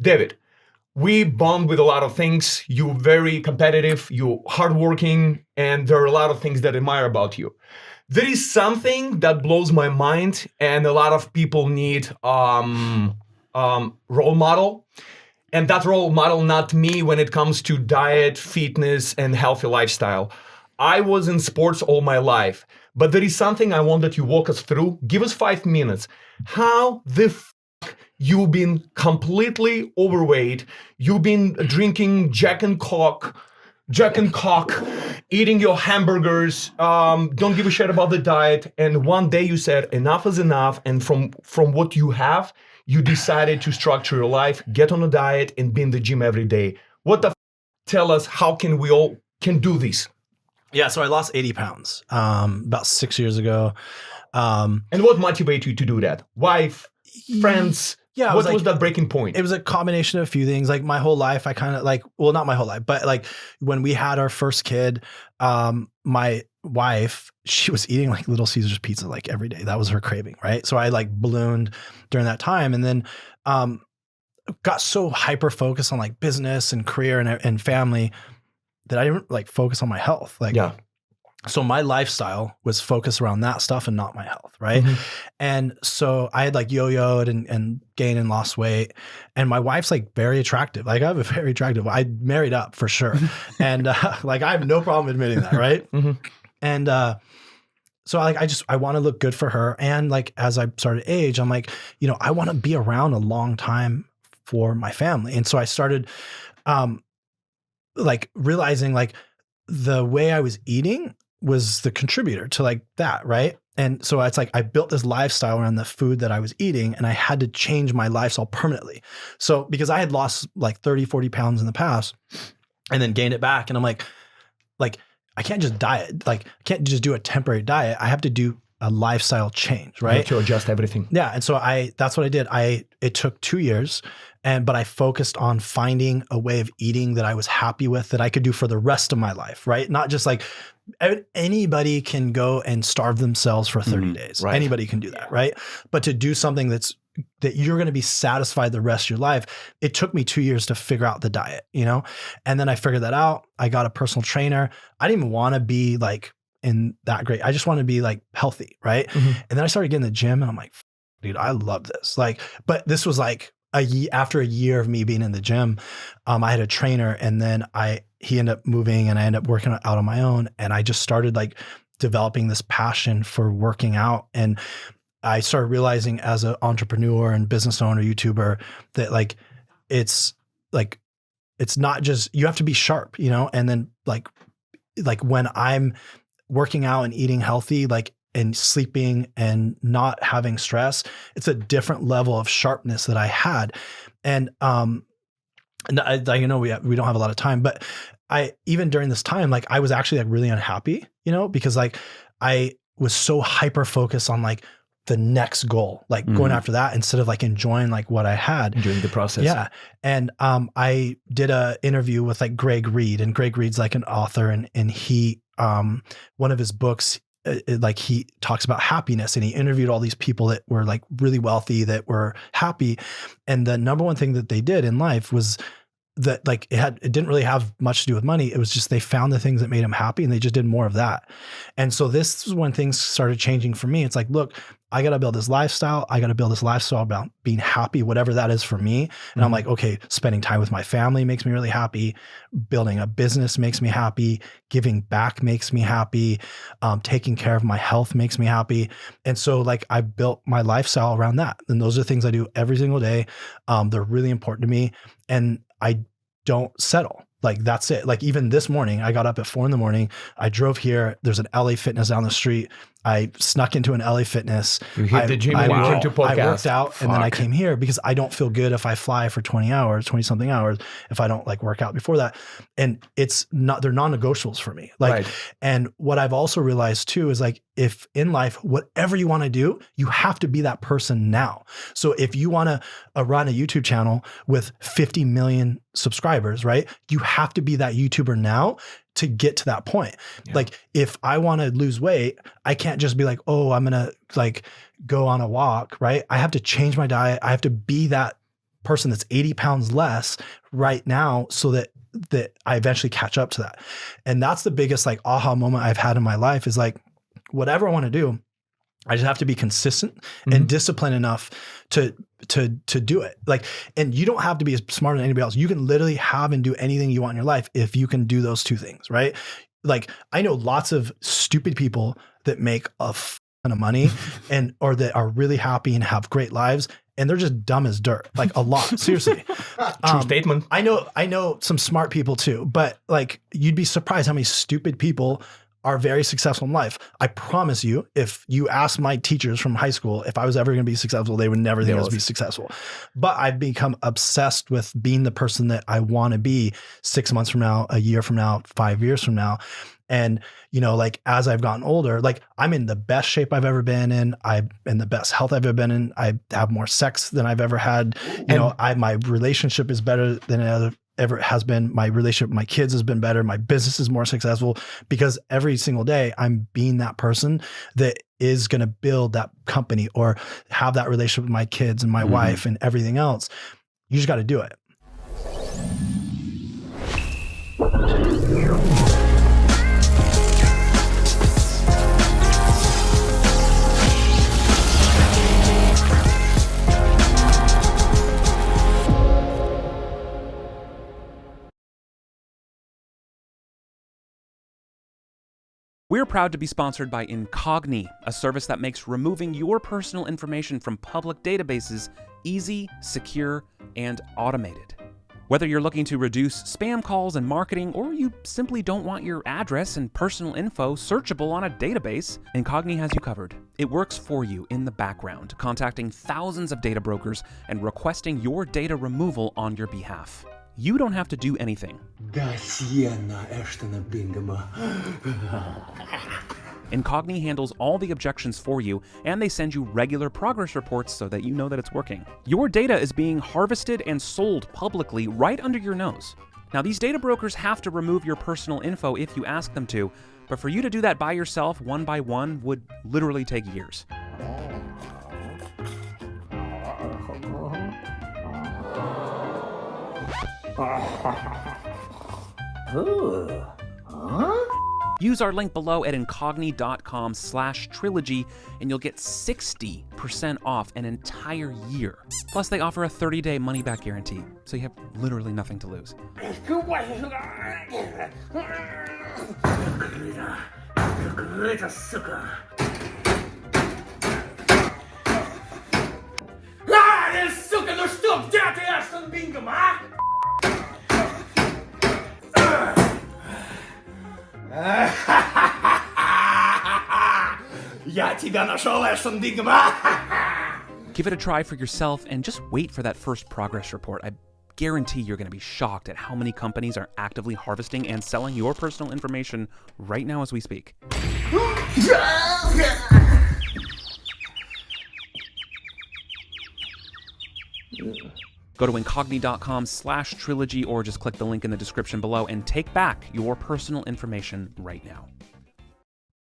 David, we bond with a lot of things. You're very competitive, you're hardworking, and there are a lot of things that I admire about you. There is something that blows my mind, and a lot of people need role model. And that role model, not me, when it comes to diet, fitness, and healthy lifestyle. I was in sports all my life, but there is something I want that you walk us through. Give us 5 minutes. How the fuck you've been completely overweight? You've been drinking Jack and Coke, eating your hamburgers, don't give a shit about the diet. And one day you said, enough is enough. And from what you have, you decided to structure your life, get on a diet, and be in the gym every day. What the tell us, how can we all can do this? Yeah, so I lost 80 pounds about 6 years ago. And what motivated you to do that? Wife, friends? Yeah, what was that breaking point? It was a combination of a few things. Like my whole life, I kind of like, well, not my whole life, but like when we had our first kid, my wife, she was eating like Little Caesars pizza like every day. That was her craving, right? So I like ballooned during that time, and then got so hyper focused on like business and career and family that I didn't like focus on my health. Like, yeah. So my lifestyle was focused around that stuff and not my health, right? Mm-hmm. And so I had like yo-yoed and gained and lost weight. And my wife's like very attractive. Like I have a very attractive, I married up for sure. And like I have no problem admitting that, right? Mm-hmm. And so like I want to look good for her. And like as I started to age, I'm like, you know, I want to be around a long time for my family. And so I started like realizing like the way I was eating was the contributor to like that. Right. And so it's like, I built this lifestyle around the food that I was eating, and I had to change my lifestyle permanently. So because I had lost like 30, 40 pounds in the past and then gained it back. And I'm like, I can't just diet. Like I can't just do a temporary diet. I have to do a lifestyle change, right? You have to adjust everything. Yeah. And so that's what I did. It took 2 years, but I focused on finding a way of eating that I was happy with, that I could do for the rest of my life, right? Not just like anybody can go and starve themselves for 30 days. Right. Anybody can do that, right? But to do something that you're going to be satisfied the rest of your life. It took me 2 years to figure out the diet, you know? And then I figured that out. I got a personal trainer. I didn't even want to be like in that great. I just want to be like healthy. Right. Mm-hmm. And then I started getting in the gym, and I'm like, dude, I love this. Like, but this was like after a year of me being in the gym, I had a trainer, and then he ended up moving, and I ended up working out on my own. And I just started like developing this passion for working out. And I started realizing as an entrepreneur and business owner, YouTuber, that like, it's not just, you have to be sharp, you know? And then like when I'm working out and eating healthy, like, and sleeping and not having stress, it's a different level of sharpness that I had. And I know we don't have a lot of time, but even during this time, like I was actually like really unhappy, you know, because like I was so hyper focused on like the next goal, like going after that instead of like enjoying like what I had during the process. Yeah. And I did a interview with like Greg Reed, and Greg Reed's like an author, and he one of his books, like he talks about happiness, and he interviewed all these people that were like really wealthy, that were happy. And the number one thing that they did in life was that like it didn't really have much to do with money. It was just, they found the things that made them happy, and they just did more of that. And so this is when things started changing for me. It's like, look, I got to build this lifestyle. I got to build this lifestyle about being happy, whatever that is for me. And I'm like, okay, spending time with my family makes me really happy. Building a business makes me happy. Giving back makes me happy. Taking care of my health makes me happy. And so like I built my lifestyle around that. And those are things I do every single day. They're really important to me, and I don't settle. Like that's it. Like even this morning, I got up at 4 a.m. I drove here. There's an LA Fitness down the street. I snuck into an LA Fitness. You hit the gym and you came to podcast. I worked out and then I came here because I don't feel good if I fly for 20 something hours, if I don't like work out before that. And they're non-negotiables for me. Like, right. And what I've also realized too is like, if in life, whatever you want to do, you have to be that person now. So if you want to run a YouTube channel with 50 million subscribers, right? You have to be that YouTuber now to get to that point. Yeah. Like if I want to lose weight, I can't just be like, oh, I'm going to like go on a walk, right? I have to change my diet. I have to be that person that's 80 pounds less right now so that I eventually catch up to that. And that's the biggest like aha moment I've had in my life is like, whatever I want to do, I just have to be consistent and disciplined enough to do it. Like, and you don't have to be as smart as anybody else. You can literally have and do anything you want in your life if you can do those two things, right? Like, I know lots of stupid people that make a ton of money or that are really happy and have great lives, and they're just dumb as dirt, like a lot. Seriously. True statement. I know some smart people too, but like, you'd be surprised how many stupid people are very successful in life. I promise you, if you ask my teachers from high school, if I was ever going to be successful, they would never think I was be successful. But I've become obsessed with being the person that I want to be 6 months from now, a year from now, 5 years from now. And, you know, like as I've gotten older, like I'm in the best shape I've ever been in. I'm in the best health I've ever been in. I have more sex than I've ever had. You know, my relationship is better than ever has been. My relationship with my kids has been better. My business is more successful because every single day I'm being that person that is going to build that company or have that relationship with my kids and my wife and everything else. You just got to do it. We're proud to be sponsored by Incogni, a service that makes removing your personal information from public databases easy, secure, and automated. Whether you're looking to reduce spam calls and marketing, or you simply don't want your address and personal info searchable on a database, Incogni has you covered. It works for you in the background, contacting thousands of data brokers and requesting your data removal on your behalf. You don't have to do anything. Incogni handles all the objections for you, and they send you regular progress reports so that you know that it's working. Your data is being harvested and sold publicly right under your nose. Now, these data brokers have to remove your personal info if you ask them to, but for you to do that by yourself, one by one, would literally take years. Use our link below at incogni.com/trilogy and you'll get 60% off an entire year. Plus, they offer a 30-day money-back guarantee, so you have literally nothing to lose. Я тебя нашел, Эштон Бингем, а? Give it a try for yourself and just wait for that first progress report. I guarantee you're going to be shocked at how many companies are actively harvesting and selling your personal information right now as we speak. Go to incogni.com/trilogy or just click the link in the description below and take back your personal information right now.